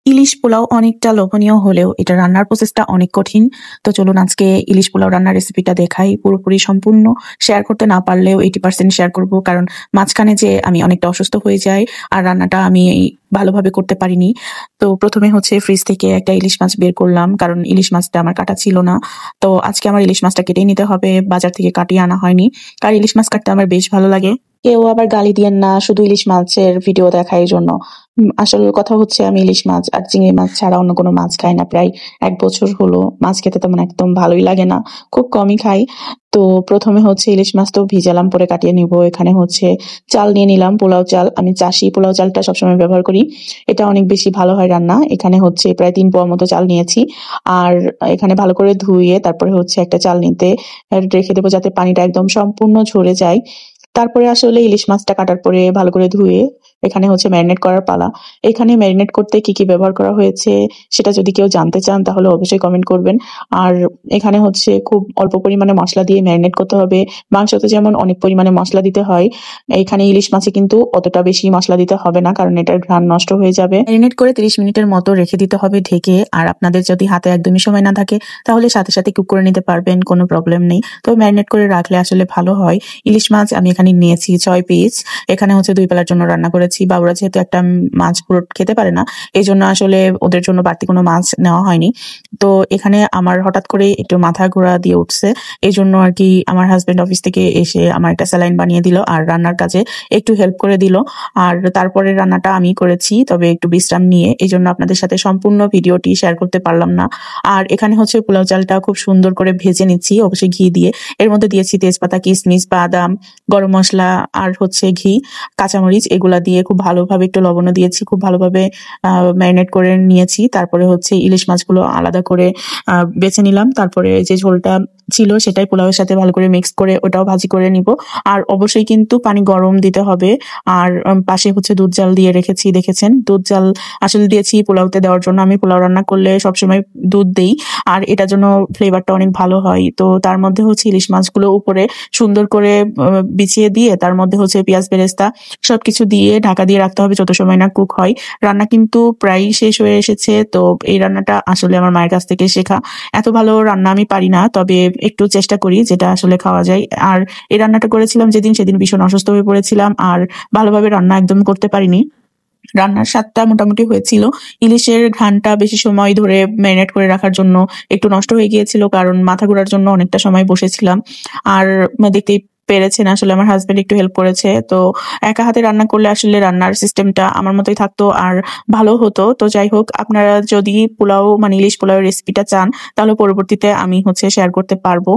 ইলিশ পোলাও অনেকটা লোভনীয় হলেও এটা রান্নার প্রসেসটা অনেক কঠিন। তো চলুন আজকে ইলিশ পোলাও রান্নার রেসিপিটা দেখাই। পুরোপুরি সম্পূর্ণ শেয়ার করতে না পারলেও 80% শেয়ার করব, কারণ মাঝখানে যে আমি অনেকটা অসুস্থ হয়ে যাই আর রান্নাটা আমি ভালোভাবে করতে পারিনি। তো প্রথমে হচ্ছে ফ্রিজ থেকে একটা ইলিশ মাছ বের করলাম, কারণ ইলিশ মাছটা আমার কাটা ছিল না। তো আজকে আমার ইলিশ মাছটা কেটেই নিতে হবে, বাজার থেকে কাটিয়ে আনা হয়নি। আর ইলিশ মাছ কাটতে আমার বেশ ভালো লাগে। কেউ আবার গালি দিয়েন না শুধু ইলিশ মাছের ভিডিও দেখার জন্য। আসল কথা হচ্ছে আমি ইলিশ মাছ আর চিংড়ি মাছ ছাড়া অন্য কোনো মাছ খাই না। প্রায় ১ বছর হলো মাছ খেতে তেমন একদম ভালোই লাগে না। খুব কমই খাই। তো প্রথমে হচ্ছে ইলিশ মাছ তো ভিজালাম, পরে কাটিয়ে নিব। এখানে হচ্ছে চাল নিয়ে নিলাম, পোলাও চাল। আমি চাষী পোলাও চালটা সবসময় ব্যবহার করি। এটা অনেক বেশি ভালো হয় রান্না। এখানে হচ্ছে প্রায় ৩ পোয়া মতো চাল নিয়েছি। আর এখানে ভালো করে ধুয়ে তারপরে হচ্ছে একটা চালনিতে রেখে দেবো, যাতে পানিটা একদম সম্পূর্ণ ঝরে যায়। তারপরে আসলে ইলিশ মাছটা কাটার পরে ভালো করে ধুয়ে এখানে হচ্ছে ম্যারিনেট করার পালা। এখানে ম্যারিনেট করতে কি কি ব্যবহার করা হয়েছে সেটা যদি কেউ জানতে চান তাহলে অবশ্যই কমেন্ট করবেন। আর এখানে হচ্ছে খুব অল্প পরিমাণে মসলা দিয়ে ম্যারিনেট করতে হবে। মাংসতে যেমন অনেক পরিমাণে মসলা দিতে হয়, এখানে ইলিশ মাছে কিন্তু অতটা বেশি মসলা দিতে হবে না, কারণ এটার ঘ্রাণ নষ্ট হয়ে যাবে। ম্যারিনেট করে ৩০ মিনিটের মতো রেখে দিতে হবে ঢেকে। আর আপনাদের যদি হাতে একদমই সময় না থাকে তাহলে সাথে সাথে কুক করে নিতে পারবেন, কোনো প্রবলেম নেই। তো ম্যারিনেট করে রাখলে আসলে ভালো হয়। ইলিশ মাছ আমি এখানে নিয়েছি ৬ পিস। এখানে হচ্ছে ২ বেলার জন্য রান্না করেছি। বাবুরা যেহেতু একটা মাছ পুরো খেতে পারে না, এজন্য আসলে ওদের জন্য বাড়তি কোনো মাছ নেওয়া হয়নি। তো এখানে আমার হঠাৎ করে একটু মাথা ঘোরা দিয়ে উঠছে। এজন্য আরকি আমার হাসব্যান্ড অফিস থেকে এসে আমার একটা স্যালাইন বানিয়ে দিল আর রান্নার কাজে একটু হেল্প করে দিল। আর তারপরের রান্নাটা আমি করেছি, তবে একটু বিশ্রাম নিয়ে। এজন্য আপনাদের সাথে সম্পূর্ণ ভিডিওটি শেয়ার করতে পারলাম না। আর এখানে হচ্ছে পোলাও চালটা খুব সুন্দর করে ভেজে নিচ্ছি, অবশ্যই ঘি দিয়ে। এর মধ্যে দিয়েছি তেজপাতা, কিশমিশ, বাদাম, গরম মসলা আর হচ্ছে ঘি, কাঁচামরিচ, এগুলা দিয়ে খুব ভালোভাবে একটু লবণও দিয়েছি, খুব ভালোভাবে ম্যারিনেট করে নিয়েছি। তারপরে হচ্ছে ইলিশ মাছগুলো আলাদা করে বেছে নিলাম। তারপরে যে ঝোলটা ছিল সেটাই পোলাওয়ের সাথে ভালো করে মিক্স করে ওটাও ভাজি করে নিব। আর অবশ্যই কিন্তু পানি গরম দিতে হবে। আর পাশে হচ্ছে দুধ জাল দিয়ে রেখেছি, দেখেছেন। দুধ জাল আসলে দিয়েছি পোলাওতে দেওয়ার জন্য। আমি পোলাও রান্না করলে সবসময় দুধ দেই, আর এটার জন্য ফ্লেভারটা অনেক ভালো হয়। তো তার মধ্যে হচ্ছে ইলিশ মাছগুলো উপরে সুন্দর করে বিছিয়ে দিয়ে তার মধ্যে হচ্ছে পেঁয়াজ বেরেস্তা সবকিছু দিয়ে ঢাকা দিয়ে রাখতে হবে যত সময় না কুক হয়। রান্না কিন্তু প্রায় শেষ হয়ে এসেছে। তো এই রান্নাটা আসলে আমার মায়ের কাছ থেকে শেখা। এত ভালো রান্না আমি পারি না, তবে একটু চেষ্টা করি যেটা আসলে খাওয়া যায়। আর এই রান্নাটা করেছিলাম সেদিন ভীষণ অসুস্থ হয়ে পড়েছিলাম আর ভালোভাবে রান্না একদম করতে পারিনি। রান্নার স্বাদটা মোটামুটি হয়েছিল। ইলিশের ঘ্রাণটা বেশি সময় ধরে ম্যারিনেট করে রাখার জন্য একটু নষ্ট হয়ে গিয়েছিল, কারণ মাথা ঘোরার জন্য অনেকটা সময় বসেছিলাম। আর দেখতেই পেরেছেন আসলে আমার হাসব্যান্ড একটু হেল্প করেছে। তো একা হাতে রান্না করলে আসলে রান্নার সিস্টেমটা আমার মতোই থাকতো আর ভালো হতো। তো যাই হোক, আপনারা যদি পোলাও মানে ইলিশ পোলাও রেসিপিটা চান তাহলে পরবর্তীতে আমি হচ্ছে শেয়ার করতে পারবো।